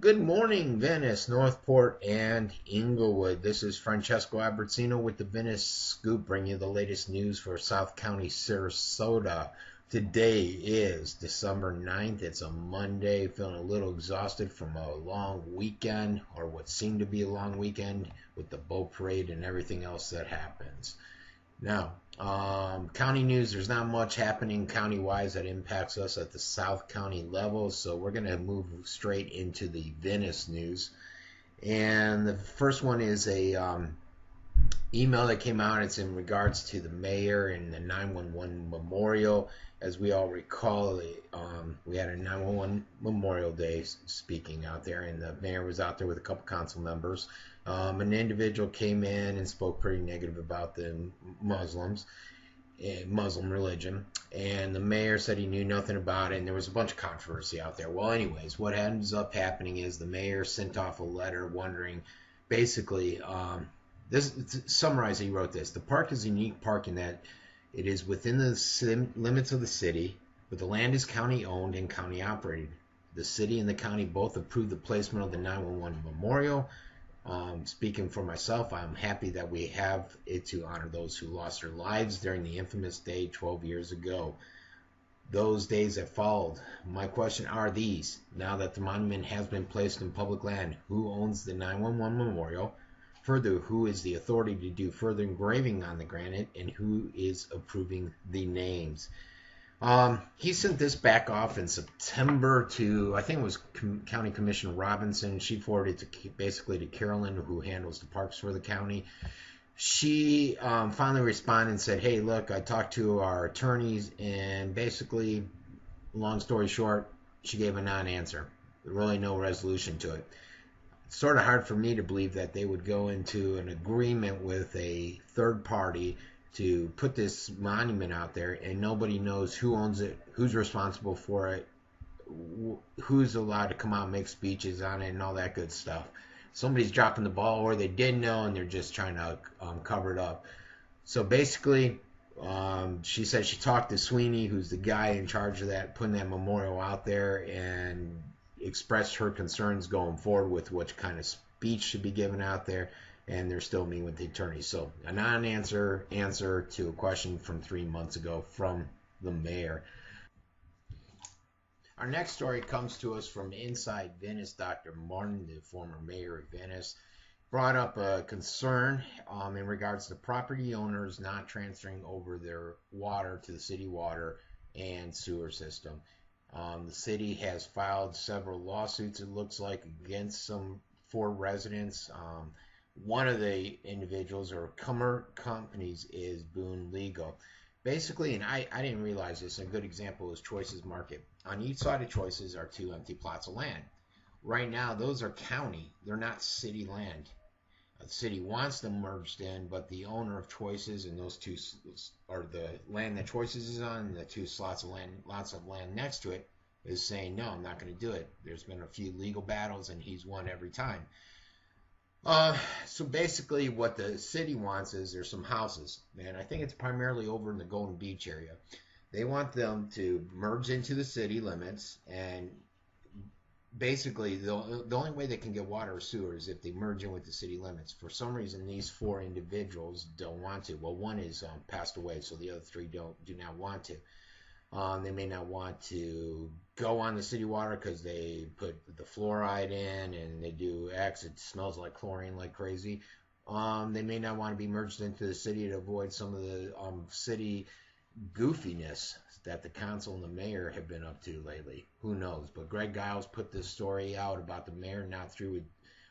Good morning, Venice, Northport, and Englewood. This is Francesco Abbruzzino with the Venice Scoop, bringing you the latest news for South County, Sarasota. Today is December 9th. It's a Monday. Feeling a little exhausted from a long weekend, or what seemed to be a long weekend, with the boat parade and everything else that happens. Now, county news, there's not much happening county-wise that impacts us at the South County level, so we're going to move straight into the Venice news. And the first one is a email that came out. It's in regards to the mayor and the 911 memorial. As we all recall, we had a 911 Memorial Day speaking out there, and the mayor was out there with a couple council members. An individual came in and spoke pretty negative about the Muslims, Muslim religion, and the mayor said he knew nothing about it, and there was a bunch of controversy out there. Well, anyways, what ends up happening is the mayor sent off a letter wondering, basically, this to summarize, he wrote this: the park is a unique park in that it is within the limits of the city, but the land is county owned and county operated. The city and the county both approved the placement of the 911 memorial. Speaking for myself, I'm happy that we have it to honor those who lost their lives during the infamous day 12 years ago. Those days that followed. My question are these: now that the monument has been placed in public land, who owns the 911 memorial? Further, who is the authority to do further engraving on the granite, and who is approving the names? He sent this back off in September to, I think it was County Commissioner Robinson. She forwarded it basically to Carolyn, who handles the parks for the county. She finally responded and said, hey, look, I talked to our attorneys, and basically, long story short, she gave a non-answer. Really no resolution to it. It's sort of hard for me to believe that they would go into an agreement with a third party to put this monument out there and nobody knows who owns it, who's responsible for it, who's allowed to come out and make speeches on it and all that good stuff. Somebody's dropping the ball, or they did know and they're just trying to cover it up. So basically, she said she talked to Sweeney, who's the guy in charge of that, putting that memorial out there, and expressed her concerns going forward with what kind of speech should be given out there, and they're still meeting with the attorney. So a non-answer answer to a question from 3 months ago from the mayor. Our next story comes to us from inside Venice. Dr. Martin, the former mayor of Venice, brought up a concern in regards to property owners not transferring over their water to the city water and sewer system. The city has filed several lawsuits, it looks like, against some 4 residents. One of the individuals or companies is Boone Legal. Basically, and I didn't realize this, a good example is Choices Market. On each side of Choices are 2 empty plots of land. Right now, those are county. They're not city land. The city wants them merged in, but the owner of Choices and those 2, or the land that Choices is on, and the 2 lots of land next to it, is saying, no, I'm not going to do it. There's been a few legal battles, and he's won every time. So basically what the city wants is there's some houses, and I think it's primarily over in the Golden Beach area. They want them to merge into the city limits, and basically the only way they can get water or sewer is if they merge in with the city limits. For some reason, these 4 individuals don't want to. Well, one is passed away, so the other 3 do not want to. They may not want to go on the city water because they put the fluoride in and they do X. It smells like chlorine like crazy. They may not want to be merged into the city to avoid some of the city goofiness that the council and the mayor have been up to lately. Who knows? But Greg Giles put this story out about the mayor not through with.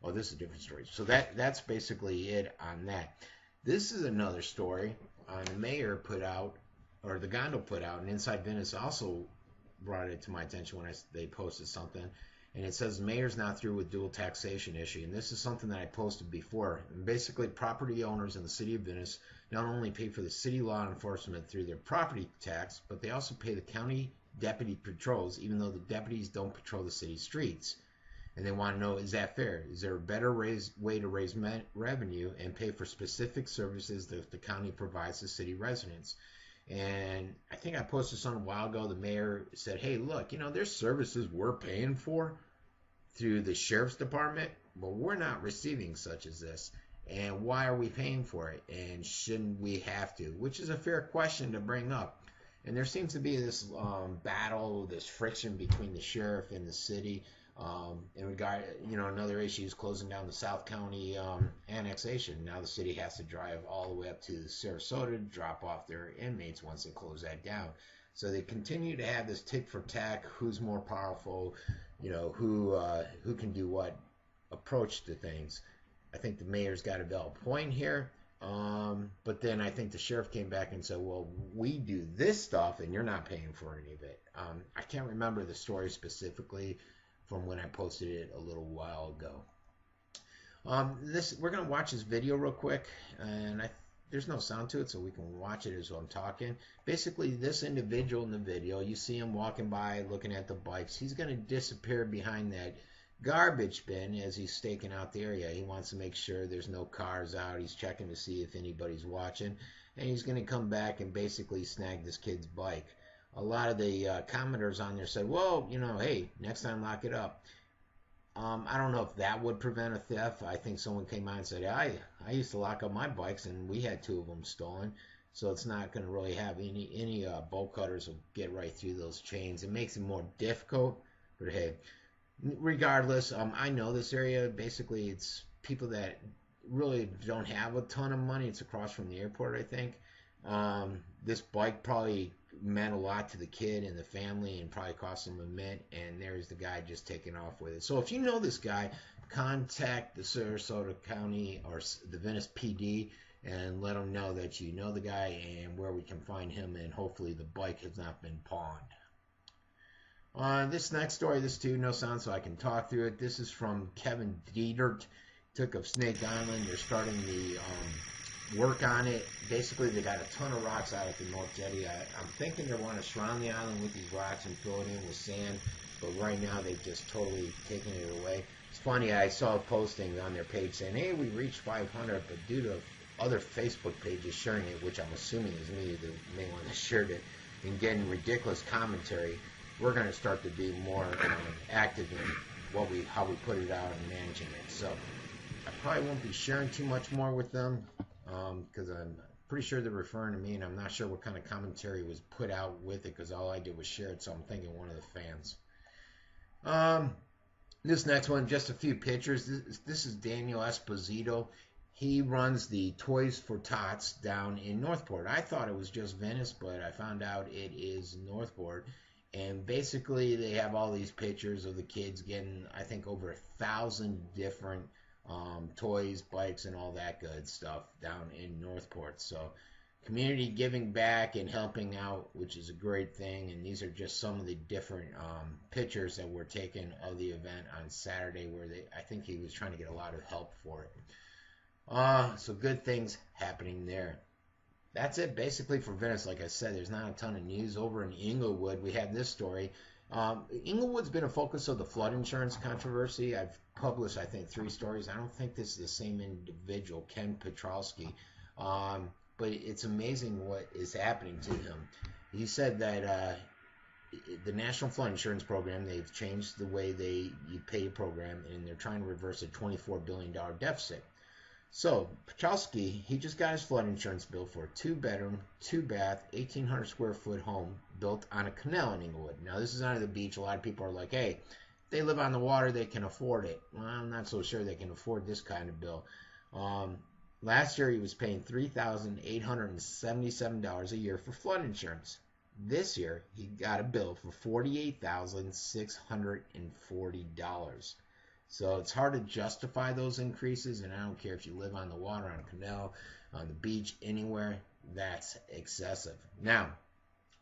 Oh, this is a different story. So that's basically it on that. This is another story. The mayor put out, or the Gondo put out, and Inside Venice also brought it to my attention when they posted something, and it says the mayor's not through with dual taxation issue. And this is something that I posted before. And basically, property owners in the city of Venice not only pay for the city law enforcement through their property tax, but they also pay the county deputy patrols, even though the deputies don't patrol the city streets. And they want to know, is that fair? Is there a better way to raise revenue and pay for specific services that the county provides to city residents? And I think I posted something a while ago. The mayor said, hey, look, there's services we're paying for through the sheriff's department, but we're not receiving such as this. And why are we paying for it? And shouldn't we have to? Which is a fair question to bring up. And there seems to be this battle, this friction between the sheriff and the city in regard, another issue is closing down the South County annexation. Now the city has to drive all the way up to Sarasota to drop off their inmates once they close that down. So they continue to have this tit for tat, who's more powerful, who can do what approach to things. I think the mayor's got a valid point here. But then I think the sheriff came back and said, well, we do this stuff and you're not paying for any of it. I can't remember the story specifically from when I posted it a little while ago. We're going to watch this video real quick, and there's no sound to it, so we can watch it as I'm talking. Basically, this individual in the video, you see him walking by looking at the bikes. He's going to disappear behind that garbage bin as he's staking out the area. He wants to make sure there's no cars out. He's checking to see if anybody's watching, and he's going to come back and basically snag this kid's bike. A lot of the commenters on there said, well, hey, next time lock it up. I don't know if that would prevent a theft. I think someone came out and said, I used to lock up my bikes and we had 2 of them stolen. So it's not going to really have any bolt cutters will get right through those chains. It makes it more difficult, but hey, regardless, I know this area. Basically, it's people that really don't have a ton of money. It's across from the airport, I think. This bike probably meant a lot to the kid and the family and probably cost him a mint, and there's the guy just taking off with it. So if you know this guy, contact the Sarasota County or the Venice PD and let them know that you know the guy and where we can find him, and hopefully the bike has not been pawned. This next story, this too, no sound so I can talk through it. This is from Kevin Dietert. Took of Snake Island. They're starting the work on it. Basically, they got a ton of rocks out at the North Jetty. I'm thinking they want to surround the island with these rocks and fill it in with sand, but right now they've just totally taken it away. It's funny, I saw a posting on their page saying, hey, we reached 500, but due to other Facebook pages sharing it, which I'm assuming is me, the main one that shared it, and getting ridiculous commentary, we're going to start to be more active in how we put it out and managing it. So I probably won't be sharing too much more with them, because I'm pretty sure they're referring to me, and I'm not sure what kind of commentary was put out with it, because all I did was share it, so I'm thinking one of the fans. This next one, just a few pictures. This is Daniel Esposito. He runs the Toys For Tots down in Northport. I thought it was just Venice, but I found out it is Northport. And basically, they have all these pictures of the kids getting, I think, over 1,000 different toys, bikes, and all that good stuff down in Northport. So community giving back and helping out, which is a great thing. And these are just some of the different pictures that were taken of the event on Saturday, where I think he was trying to get a lot of help for it. So good things happening there. That's it basically for Venice. Like I said, there's not a ton of news. Over in Englewood, we had this story. Englewood's been a focus of the flood insurance controversy. I've published, I think, 3 stories. I don't think this is the same individual, Ken Petrowski, but it's amazing what is happening to him. He said that the National Flood Insurance Program, they've changed the way you pay a program, and they're trying to reverse a $24 billion deficit. So Petrowski, he just got his flood insurance bill for a 2-bedroom, 2-bath, 1,800 square foot home built on a canal in Englewood. Now, this is under the beach. A lot of people are like, hey, they live on the water, they can afford it. Well, I'm not so sure they can afford this kind of bill. Last year, he was paying $3,877 a year for flood insurance. This year, he got a bill for $48,640. So it's hard to justify those increases, and I don't care if you live on the water, on a canal, on the beach, anywhere, that's excessive. Now,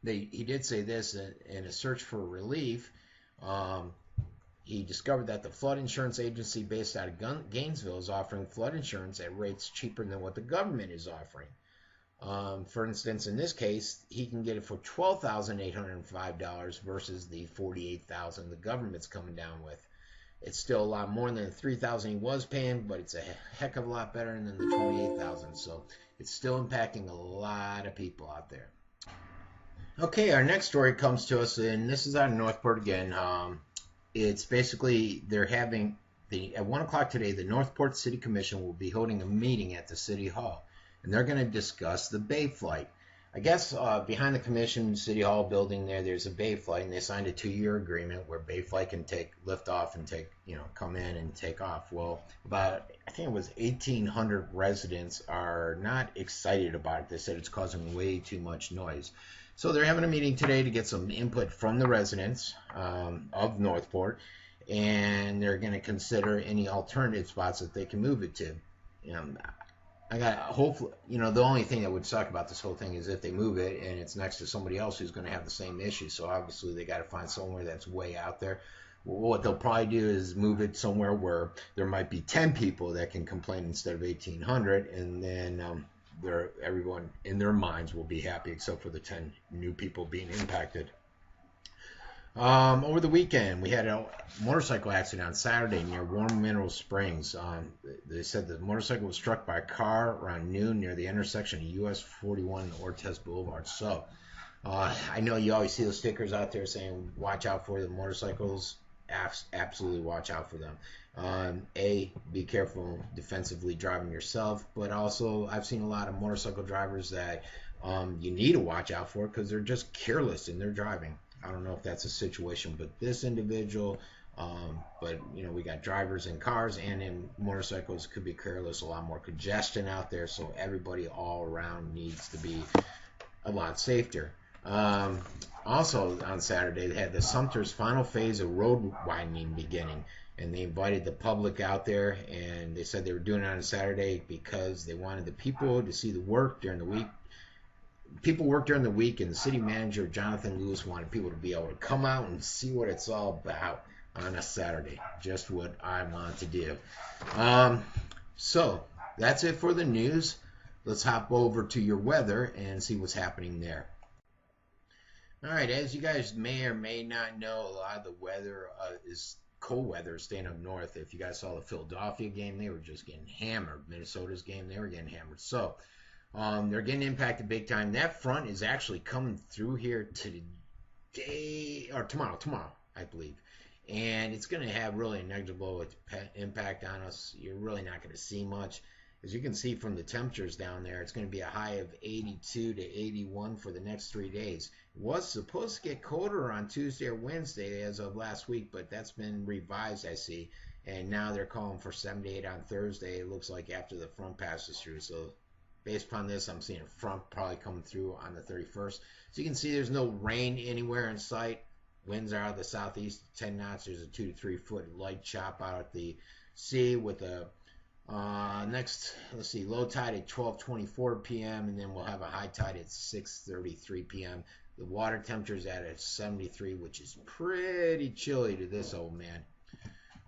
he did say this in a search for relief. He discovered that the flood insurance agency based out of Gainesville is offering flood insurance at rates cheaper than what the government is offering. For instance, in this case, he can get it for $12,805 versus the $48,000 the government's coming down with. It's still a lot more than the $3,000 he was paying, but it's a heck of a lot better than the $28,000. So it's still impacting a lot of people out there. Okay, our next story comes to us, and this is out of Northport again. it's basically they're having at 1 o'clock today. The Northport City Commission will be holding a meeting at the City Hall, and they're going to discuss the Bay Flight. I guess behind the Commission City Hall building there's a Bay Flight, and they signed a 2-year agreement where Bay Flight can lift off and come in and take off. Well, about I think it was 1,800 residents are not excited about it. They said it's causing way too much noise. So they're having a meeting today to get some input from the residents of Northport, and they're going to consider any alternative spots that they can move it to. Hopefully, the only thing that would suck about this whole thing is if they move it and it's next to somebody else who's going to have the same issue. So obviously they got to find somewhere that's way out there. What they'll probably do is move it somewhere where there might be 10 people that can complain instead of 1,800, and then everyone in their minds will be happy except for the 10 new people being impacted. Over the weekend, we had a motorcycle accident on Saturday near Warm Mineral Springs. They said the motorcycle was struck by a car around noon near the intersection of US 41 and Ortez Boulevard. So, I know you always see those stickers out there saying, watch out for the motorcycles. Absolutely watch out for them. Be careful defensively driving yourself, but also I've seen a lot of motorcycle drivers that you need to watch out for because they're just careless in their driving. I don't know if that's a situation, but this individual, we got drivers in cars and in motorcycles could be careless, a lot more congestion out there, so everybody all around needs to be a lot safer. Also on Saturday, they had the Sumter's final phase of road widening beginning, and they invited the public out there, and they said they were doing it on a Saturday because they wanted the people to see the work during the week. People work during the week, and the city manager, Jonathan Lewis, wanted people to be able to come out and see what it's all about on a Saturday. Just what I want to do. So that's it for the news. Let's hop over to your weather and see what's happening there. All right, as you guys may or may not know, a lot of the weather is cold weather staying up north. If you guys saw the Philadelphia game, they were just getting hammered. Minnesota's game, they were getting hammered. So they're getting impacted big time. That front is actually coming through here today or tomorrow, I believe. And it's going to have really a negligible impact on us. You're really not going to see much. As you can see from the temperatures down there, it's going to be a high of 82 to 81 for the next 3 days. It was supposed to get colder on Tuesday or Wednesday as of last week, but that's been revised, I see. And now they're calling for 78 on Thursday. It looks like after the front passes through. So based upon this, I'm seeing a front probably coming through on the 31st. So you can see there's no rain anywhere in sight. Winds are out of the southeast, 10 knots. There's a 2 to 3 foot light chop out at the sea with a low tide at 12:24 p.m. and then we'll have a high tide at 6:33 p.m. The water temperature is at 73, which is pretty chilly to this old man.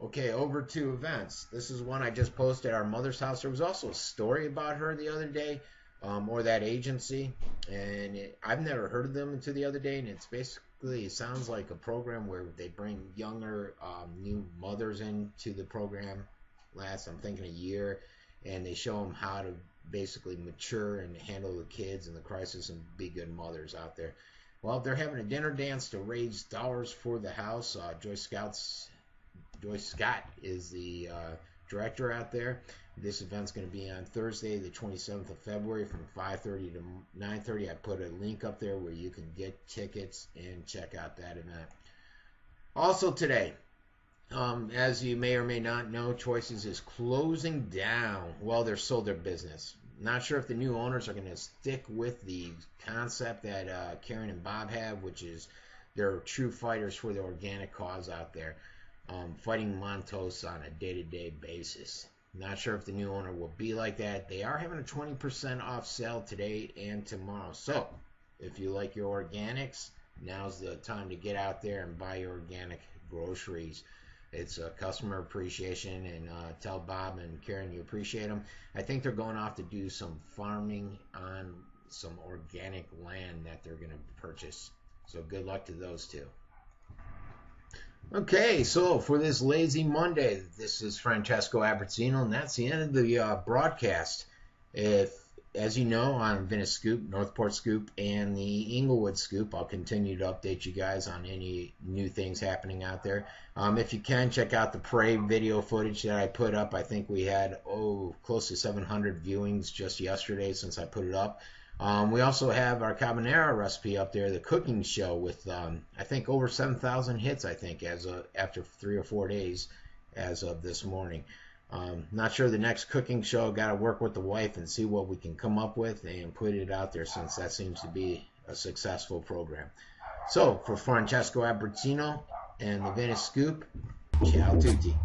Okay, over to events. This is one I just posted at our mother's house. There was also a story about her the other day, or that agency, and I've never heard of them until the other day, and it sounds like a program where they bring younger new mothers into the program. I'm thinking a year, and they show them how to basically mature and handle the kids and the crisis and be good mothers out there. Well, they're having a dinner dance to raise dollars for the house. Joyce Scott is the director out there. This event's going to be on Thursday, the 27th of February from 5:30 to 9:30. I put a link up there where you can get tickets and check out that event. Also today, as you may or may not know, Choices is closing down. Well, they're sold their business. Not sure if the new owners are going to stick with the concept that Karen and Bob have, which is they're true fighters for the organic cause out there, fighting Montos on a day-to-day basis. Not sure if the new owner will be like that. They are having a 20% off sale today and tomorrow. So if you like your organics, now's the time to get out there and buy your organic groceries. It's a customer appreciation, and tell Bob and Karen you appreciate them. I think they're going off to do some farming on some organic land that they're going to purchase. So good luck to those two. Okay, so for this lazy Monday, this is Francesco Abbruzzino, and that's the end of the broadcast. If as you know, on Venice Scoop, Northport Scoop, and the Englewood Scoop, I'll continue to update you guys on any new things happening out there. If you can, check out the parade video footage that I put up. I think we had, close to 700 viewings just yesterday since I put it up. We also have our carbonara recipe up there, the cooking show, with I think over 7,000 hits, I think, after 3 or 4 days as of this morning. Not sure the next cooking show. Got to work with the wife and see what we can come up with and put it out there, since that seems to be a successful program. So for Francesco Abbruzzino and the Venice Scoop, ciao tutti.